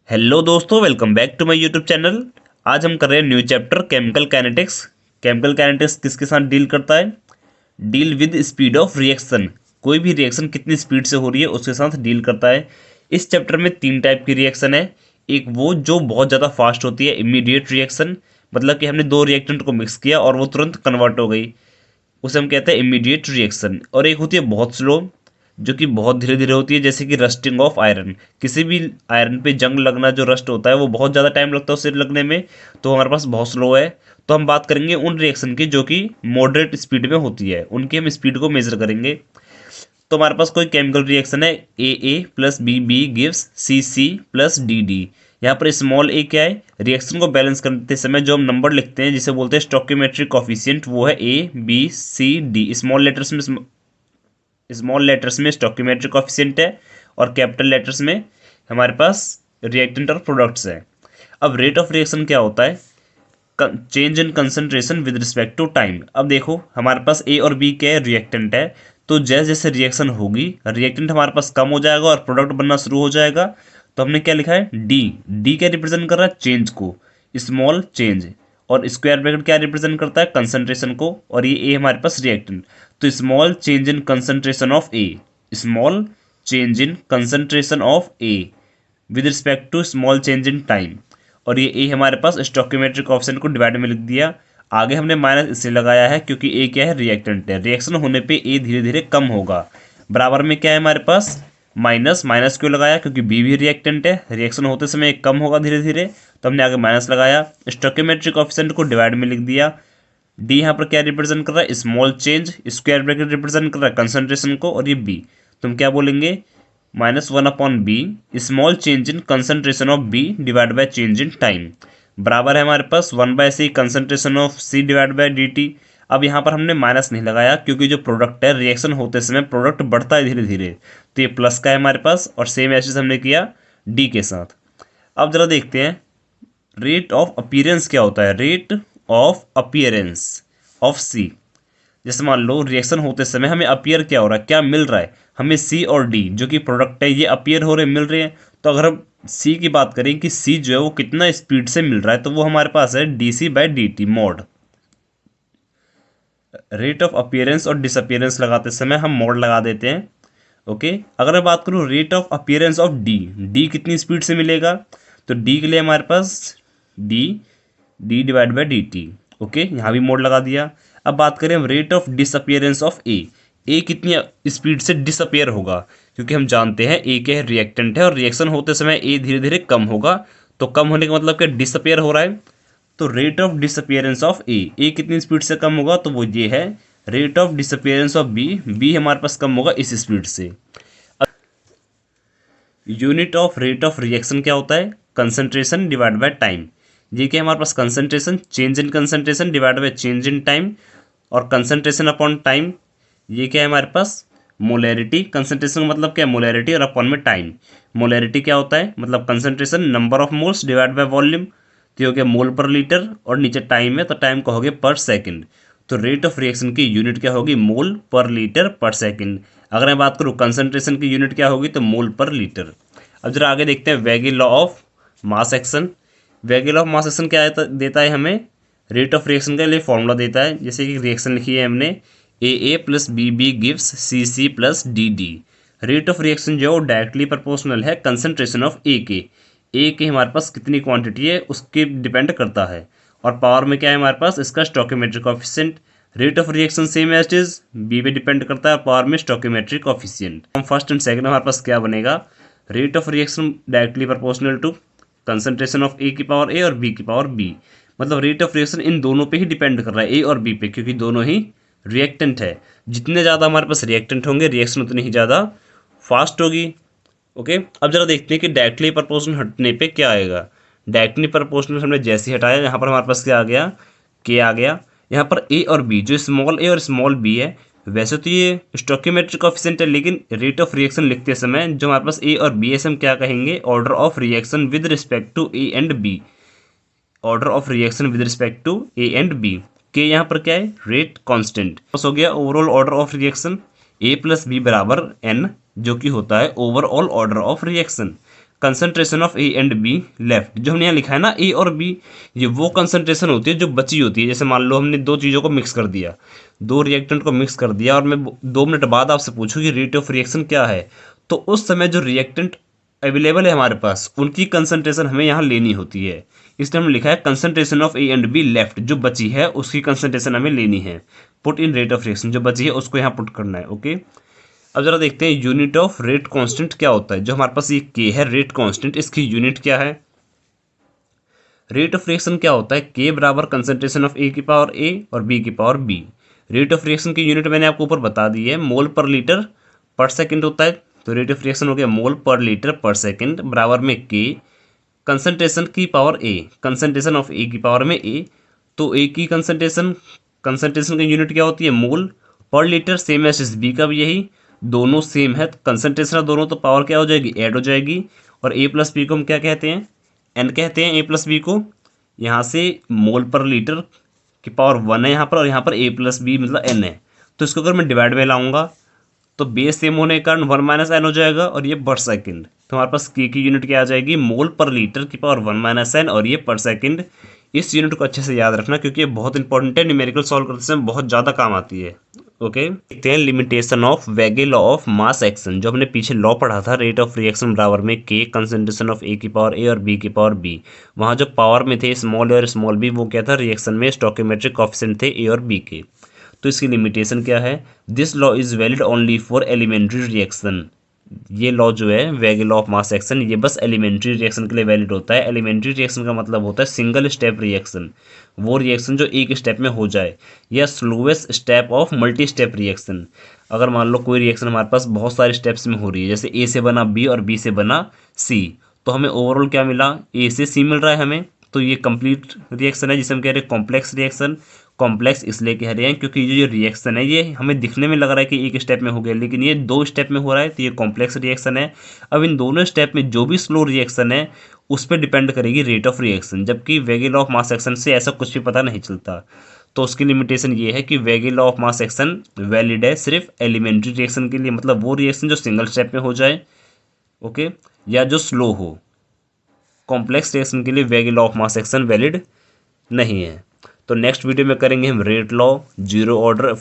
Hello दोस्तों, welcome back to my YouTube channel. आज हम कर रहे हैं new chapter chemical kinetics. Chemical kinetics किसके साथ डील करता है? Deal with speed of reaction. कोई भी रिएक्शन कितनी स्पीड से हो रही है उसके साथ डील करता है। इस चैप्टर में 3 टाइप की रिएक्शन है। एक वो जो बहुत ज़्यादा फास्ट होती है, इमीडिएट रिएक्शन, मतलब कि हमने दो रिएक्टेंट को मिक्स किया और वो तुरंत कन्वर्ट हो गई, उसे हम कहते हैं इमीडिएट रिएक्शन। और एक होती है बहुत स्लो, जो कि बहुत धीरे धीरे होती है, जैसे कि रस्टिंग ऑफ आयरन। किसी भी आयरन पे जंग लगना, जो रस्ट होता है, वो बहुत ज़्यादा टाइम लगता है उसे लगने में, तो हमारे पास बहुत स्लो है। तो हम बात करेंगे उन रिएक्शन की जो कि मॉडरेट स्पीड में होती है, उनकी हम स्पीड को मेजर करेंगे। तो हमारे पास कोई केमिकल रिएक्शन है, A plus B gives C plus D. यहाँ पर स्मॉल ए क्या है? रिएक्शन को बैलेंस करते समय जो हम नंबर लिखते हैं, जिसे बोलते हैं स्टोइकियोमेट्रिक कोफिशिएंट, वो है A B C D. Small letters में स्टोइकियोमेट्रिक कोफिशिएंट है और कैपिटल लेटर्स में हमारे पास रिएक्टेंट और प्रोडक्ट्स है। अब रेट ऑफ रिएक्शन क्या होता है? Change in concentration with respect to time. अब देखो, हमारे पास ए और बी के रिएक्टेंट है, तो जैसे जैसे रिएक्शन होगी रिएक्टेंट हमारे पास कम हो जाएगा और प्रोडक्ट बनना शुरू हो जाएगा। तो हमने क्या लिखा है? डी। डी क्या रिप्रेजेंट कर रहा है? चेंज को, स्मॉल चेंज। और स्क्वायर ब्रैकेट क्या रिप्रेजेंट करता है? कंसंट्रेशन को। और ये ए हमारे पास रिएक्टेंट, तो small change in concentration of A, small change in concentration of A with respect to small change in time. और ये ए हमारे पास स्टोइकियोमेट्रिक कोएफिशिएंट को डिवाइड में लिख दिया। आगे हमने माइनस इसलिए लगाया है क्योंकि ए क्या है? रिएक्टेंट है। रिएक्शन होने पे ए धीरे धीरे कम होगा। बराबर में क्या है हमारे पास? माइनस। माइनस क्यों लगाया? क्योंकि बी भी रिएक्टेंट है, रिएक्शन होते समय एक कम होगा धीरे धीरे, तो हमने आगे माइनस लगाया। स्टोइकियोमेट्रिक कोएफिशिएंट को डिवाइड में लिख दिया। डी यहाँ पर क्या रिप्रेजेंट कर रहा है? Small change. Square bracket represent कर रहा है कंसंट्रेशन को, और ये बी, तुम क्या बोलेंगे? -1/b, small change in concentration of B divide by change in time, बराबर है हमारे पास 1/c concentration of C divide by dt। अब यहाँ पर हमने माइनस नहीं लगाया क्योंकि जो प्रोडक्ट है, रिएक्शन होते समय प्रोडक्ट बढ़ता है धीरे धीरे, तो ये प्लस का है हमारे पास, और सेम ऐसे हमने किया डी के साथ। अब जरा देखते हैं रेट ऑफ अपीयरेंस क्या होता है। रेट ऑफ अपीयरेंस ऑफ सी, जैसे मान लो रिएक्शन होते समय हमें अपीयर क्या हो रहा है, क्या मिल रहा है हमें? सी और डी जो कि प्रोडक्ट है, ये अपीयर हो रहे, मिल रहे हैं। तो अगर हम सी की बात करें कि सी जो है वो कितना स्पीड से मिल रहा है, तो वो हमारे पास है dc/dt mode. Rate of appearance और डिसअपीयरेंस लगाते समय हम मोड लगा देते हैं। ओके, अगर मैं बात करूँ rate of appearance of D, D कितनी स्पीड से मिलेगा, तो डी के लिए हमारे पास D divide by D T. Okay, यहाँ भी मोड लगा दिया। अब बात करें हम rate of disappearance of A कितनी स्पीड से डिसअपीयर होगा, क्योंकि हम जानते हैं ए के रिएक्टेंट है और रिएक्शन होते समय ए धीरे धीरे कम होगा। तो कम होने का मतलब क्या? डिसअपीयर हो रहा है। तो rate of disappearance of A कितनी स्पीड से कम होगा, तो वो ये है rate of disappearance of B हमारे पास कम होगा इस स्पीड से। Unit of rate of reaction क्या होता है? Concentration divide by time. ये क्या है हमारे पास? Concentration, change in concentration divide by change in time, और कंसंट्रेशन अपॉन टाइम ये क्या है हमारे पास? मोलैरिटी। कंसंट्रेशन का मतलब क्या है? मोलैरिटी, और अपॉन में टाइम। मोलैरिटी क्या होता है? मतलब concentration number of moles divide by volume, तो ये हो गया मोल पर लीटर, और नीचे टाइम है तो टाइम कहोगे पर सेकंड। तो रेट ऑफ रिएक्शन की यूनिट क्या होगी? मोल पर लीटर पर सेकंड। अगर मैं बात करूँ कंसंट्रेशन की यूनिट क्या होगी, तो मोल पर लीटर। अब जरा आगे देखते हैं वेगे लॉ ऑफ मास एक्शन। वेगे लॉ ऑफ मास एक्शन क्या देता है हमें? रेट ऑफ रिएक्शन के लिए फॉर्मूला देता है। जैसे कि रिएक्शन लिखी है हमने, A plus B gives C plus D. Rate of reaction जो डायरेक्टली प्रोपोर्शनल है कंसंट्रेशन ऑफ ए के हमारे पास कितनी क्वांटिटी है उसके डिपेंड करता है। और पावर में क्या है हमारे पास? इसका stoichiometric coefficient. Rate of reaction same as it is, B पे डिपेंड करता है, पावर में स्टोइकियोमेट्रिक कोएफिशिएंट। हम फर्स्ट एंड सेकंड हमारे पास क्या बनेगा? Rate of reaction directly proportional to concentration of A की पावर ए और बी की पावर बी। मतलब रेट ऑफ रिएक्शन इन दोनों पे ही डिपेंड कर रहा है, ए और बी पे, क्योंकि दोनों ही रिएक्टेंट है। जितने ज़्यादा हमारे पास रिएक्टेंट होंगे रिएक्शन उतनी ही ज़्यादा फास्ट होगी। ओके, अब जरा देखते हैं कि डायरेक्टली प्रोपोर्शनल हटने पे क्या आएगा। डायरेक्टली प्रोपोर्शनल हमने जैसे ही हटाया, यहाँ पर हमारे पास क्या आ गया? के आ गया। यहाँ पर ए और बी, जो स्मॉल ए और स्मॉल बी है, वैसे तो ये स्टोइकियोमेट्रिक कोएफिशिएंट है, लेकिन रेट ऑफ रिएक्शन लिखते समय जो हमारे पास ए और बी है, हम क्या कहेंगे? Order of reaction with respect to A and B. Order of reaction with respect to A and B के यहाँ पर क्या है? Rate constant. हो गया overall order of reaction A plus B बराबर एन, जो कि होता है overall order of reaction. Concentration of A and B left, जो हमने यहाँ लिखा है ना ए और बी, ये वो कंसंट्रेशन होती है जो बची होती है। जैसे मान लो हमने दो चीज़ों को मिक्स कर दिया, दो रिएक्टेंट को मिक्स कर दिया, और मैं 2 मिनट बाद आपसे पूछूं कि रेट ऑफ रिएक्शन क्या है, तो उस समय जो रिएक्टेंट अवेलेबल है हमारे पास उनकी कंसंट्रेशन हमें यहाँ लेनी होती है। इसलिए हमने लिखा है concentration of A and B left, जो बची है उसकी कंसंट्रेशन हमें लेनी है। Put in rate of reaction, जो बची है उसको यहाँ पुट करना है। ओके, अब जरा देखते हैं यूनिट ऑफ रेट कांस्टेंट क्या होता है। जो हमारे पास ये के है रेट कांस्टेंट, इसकी यूनिट क्या है। रेट ऑफ रिएक्शन क्या होता है, के बराबर कंसंट्रेशन ऑफ ए की पावर ए और बी की power B. Rate of reaction की यूनिट मैंने आपको ऊपर बता दी है, मोल पर लीटर पर सेकंड होता है। तो रेट ऑफ रिएक्शन हो गया मोल पर लीटर पर सेकंड बराबर में के कंसंट्रेशन की power A, concentration of A की पावर में ए। तो ए की कंसंट्रेशन की यूनिट क्या होती है, मोल पर लीटर, सेम एस बी का भी यही, दोनों सेम है कंसंट्रेशन दोनों, तो पावर क्या हो जाएगी, ऐड हो जाएगी। और ए प्लस बी को हम क्या कहते हैं, एन कहते हैं ए प्लस बी को। यहाँ से मोल पर लीटर की पावर 1 है यहाँ पर, और यहाँ पर ए प्लस बी मतलब एन है। तो इसको अगर मैं डिवाइड में लाऊंगा तो बेस सेम होने के कारण 1 माइनस एन हो जाएगा, और ये पर सेकंड। तो हमारे पास के की यूनिट क्या आ जाएगी, मोल पर लीटर की पावर 1 माइनस एन, और ये पर सेकंड। इस यूनिट को अच्छे से याद रखना क्योंकि ये बहुत इंपॉर्टेंट है, न्यूमेरिकल सॉल्व करते समय बहुत ज़्यादा काम आती है। ओके, देखते हैं लिमिटेशन ऑफ वेगे लॉ ऑफ मास एक्शन। जो हमने पीछे लॉ पढ़ा था, रेट ऑफ रिएक्शन बराबर में के कंसंट्रेशन ऑफ ए की पावर ए और बी की पावर बी। वहाँ जो पावर में थे स्मॉल ए और स्मॉल बी, वो क्या था, रिएक्शन में स्टोइकियोमेट्रिक कोएफिशिएंट थे ए और बी के। तो इसकी लिमिटेशन क्या है, this law is valid only for elementary reaction. ये लॉ जो है वेगे लॉ ऑफ मास एक्शन, ये बस एलिमेंट्री रिएक्शन के लिए वैलिड होता है। एलिमेंट्री रिएक्शन का मतलब होता है सिंगल स्टेप रिएक्शन, वो रिएक्शन जो एक स्टेप में हो जाए, या slowest step of multi step reaction. अगर मान लो कोई रिएक्शन हमारे पास बहुत सारे स्टेप्स में हो रही है, जैसे ए से बना बी और बी से बना सी, तो हमें ओवरऑल क्या मिला, ए से सी मिल रहा है हमें, तो ये कंप्लीट रिएक्शन है जिसे हम कह रहे हैं कॉम्प्लेक्स रिएक्शन। कॉम्प्लेक्स इसलिए कह रहे हैं क्योंकि ये रिएक्शन है ये हमें दिखने में लग रहा है कि एक स्टेप में हो गया, लेकिन ये 2 स्टेप में हो रहा है, तो ये कॉम्प्लेक्स रिएक्शन है। अब इन दोनों स्टेप में जो भी स्लो रिएक्शन है उस पर डिपेंड करेगी रेट ऑफ रिएक्शन, जबकि वेगे लॉ ऑफ मास एक्शन से ऐसा कुछ भी पता नहीं चलता। तो उसकी लिमिटेशन ये है कि वेगे law of mass action valid है सिर्फ एलिमेंट्री रिएक्शन के लिए, मतलब वो रिएक्शन जो सिंगल स्टेप में हो जाए, ओके, या जो स्लो हो। कॉम्प्लेक्स रिएक्शन के लिए वेगे law of mass action valid नहीं है। तो नेक्स्ट वीडियो में करेंगे हम रेट लॉ, जीरो ऑर्डर